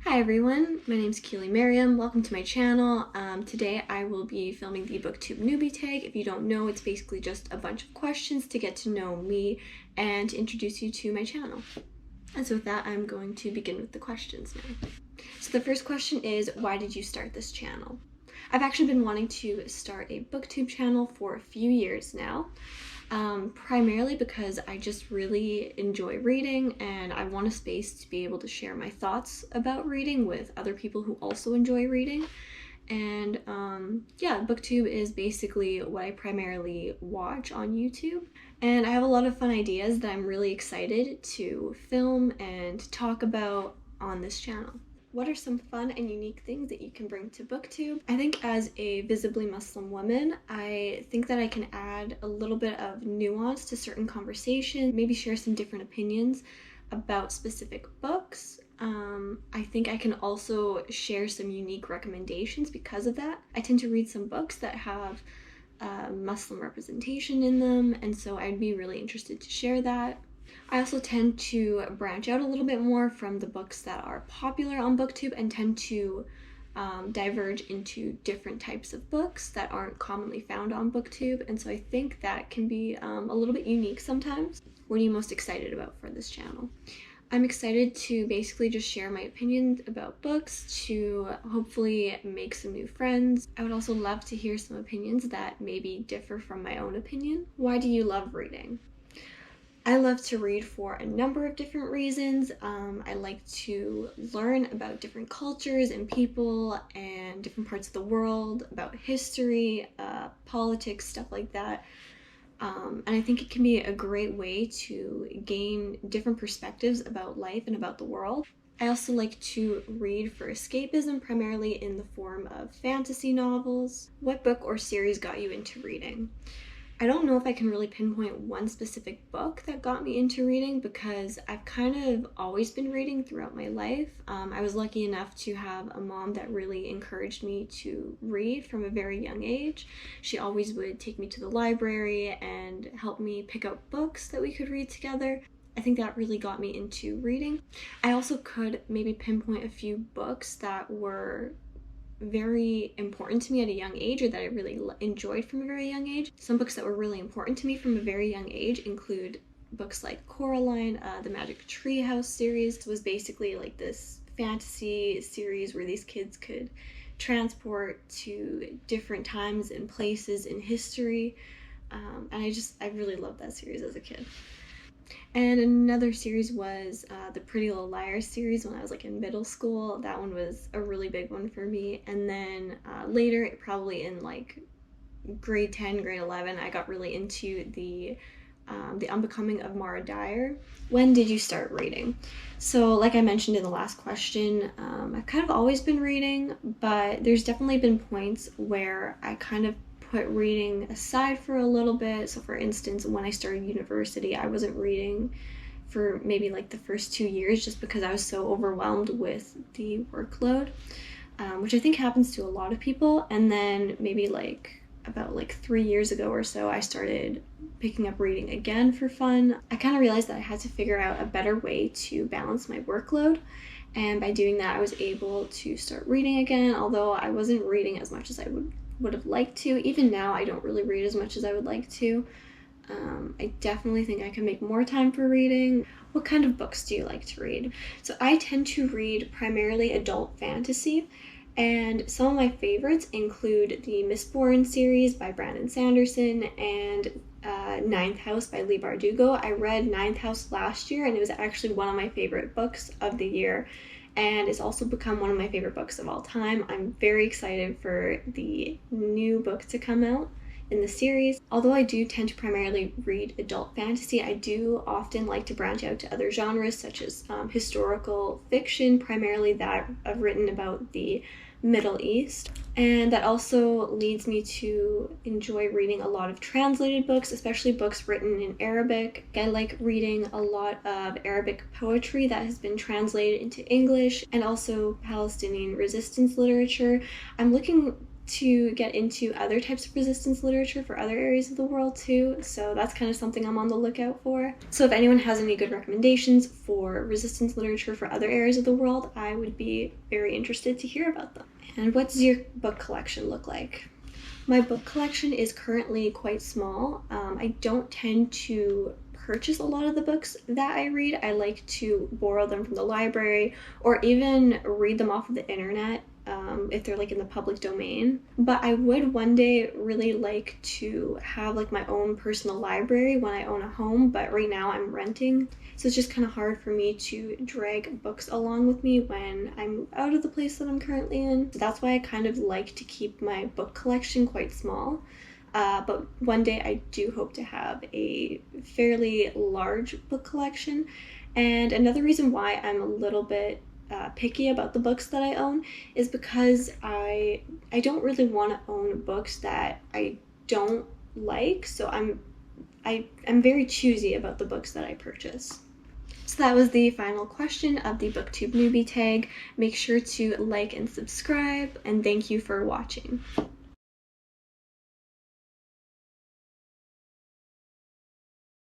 Hi everyone, my name is Keely Merriam. Welcome to my channel. Today I will be filming the Booktube Newbie Tag. If you don't know, it's basically just a bunch of questions to get to know me and to introduce you to my channel. And so with that, I'm going to begin with the questions now. So the first question is, why did you start this channel? I've actually been wanting to start a booktube channel for a few years now. Primarily because I just really enjoy reading and I want a space to be able to share my thoughts about reading with other people who also enjoy reading. And yeah, booktube is basically what I primarily watch on YouTube. And I have a lot of fun ideas that I'm really excited to film and talk about on this channel. What are some fun and unique things that you can bring to booktube? I think as a visibly Muslim woman, I think that I can add a little bit of nuance to certain conversations, maybe share some different opinions about specific books. I think I can also share some unique recommendations because of that. I tend to read some books that have Muslim representation in them, and so I'd be really interested to share that. I also tend to branch out a little bit more from the books that are popular on booktube and tend to diverge into different types of books that aren't commonly found on booktube, and so I think that can be a little bit unique sometimes. What are you most excited about for this channel? I'm excited to basically just share my opinions about books, to hopefully make some new friends. I would also love to hear some opinions that maybe differ from my own opinion. Why do you love reading? I love to read for a number of different reasons. I like to learn about different cultures and people and different parts of the world, about history, politics, stuff like that. And I think it can be a great way to gain different perspectives about life and about the world. I also like to read for escapism, primarily in the form of fantasy novels. What book or series got you into reading? I don't know if I can really pinpoint one specific book that got me into reading because I've kind of always been reading throughout my life. I was lucky enough to have a mom that really encouraged me to read from a very young age. She always would take me to the library and help me pick out books that we could read together. I think that really got me into reading. I also could maybe pinpoint a few books that were very important to me at a young age, or that I really enjoyed from a very young age. Some books that were really important to me from a very young age include books like Coraline. The Magic Tree House series was basically like this fantasy series where these kids could transport to different times and places in history, and I really loved that series as a kid. And another series was the Pretty Little Liars series when I was like in middle school. That one was a really big one for me. And then later, probably in like grade 10, grade 11, I got really into the Unbecoming of Mara Dyer. When did you start reading? So like I mentioned in the last question, I've kind of always been reading, but there's definitely been points where I kind of put reading aside for a little bit. So for instance, when I started university, I wasn't reading for maybe like the first 2 years just because I was so overwhelmed with the workload, which I think happens to a lot of people. And then maybe like about like 3 years ago or so, I started picking up reading again for fun. I kind of realized that I had to figure out a better way to balance my workload. And by doing that, I was able to start reading again, although I wasn't reading as much as I would have liked to. Even now, I don't really read as much as I would like to. I definitely think I can make more time for reading. What kind of books do you like to read? So I tend to read primarily adult fantasy, and some of my favorites include the Mistborn series by Brandon Sanderson and Ninth House by Leigh Bardugo. I read Ninth House last year, and it was actually one of my favorite books of the year, and it's also become one of my favorite books of all time. I'm very excited for the new book to come out in the series. Although I do tend to primarily read adult fantasy, I do often like to branch out to other genres such as historical fiction, primarily that I've written about the Middle East. And that also leads me to enjoy reading a lot of translated books, especially books written in Arabic. I like reading a lot of Arabic poetry that has been translated into English, and also Palestinian resistance literature. I'm looking to get into other types of resistance literature for other areas of the world too, so that's kind of something I'm on the lookout for. So if anyone has any good recommendations for resistance literature for other areas of the world, I would be very interested to hear about them. And what does your book collection look like? My book collection is currently quite small. I don't tend to purchase a lot of the books that I read. I like to borrow them from the library or even read them off of the internet if they're like in the public domain. But I would one day really like to have like my own personal library when I own a home, but right now I'm renting. So it's just kind of hard for me to drag books along with me when I'm out of the place that I'm currently in. So that's why I kind of like to keep my book collection quite small. But one day I do hope to have a fairly large book collection. And another reason why I'm a little bit picky about the books that I own is because I don't really want to own books that I don't like. So I'm very choosy about the books that I purchase. So that was the final question of the Booktube Newbie Tag. Make sure to like and subscribe, and thank you for watching.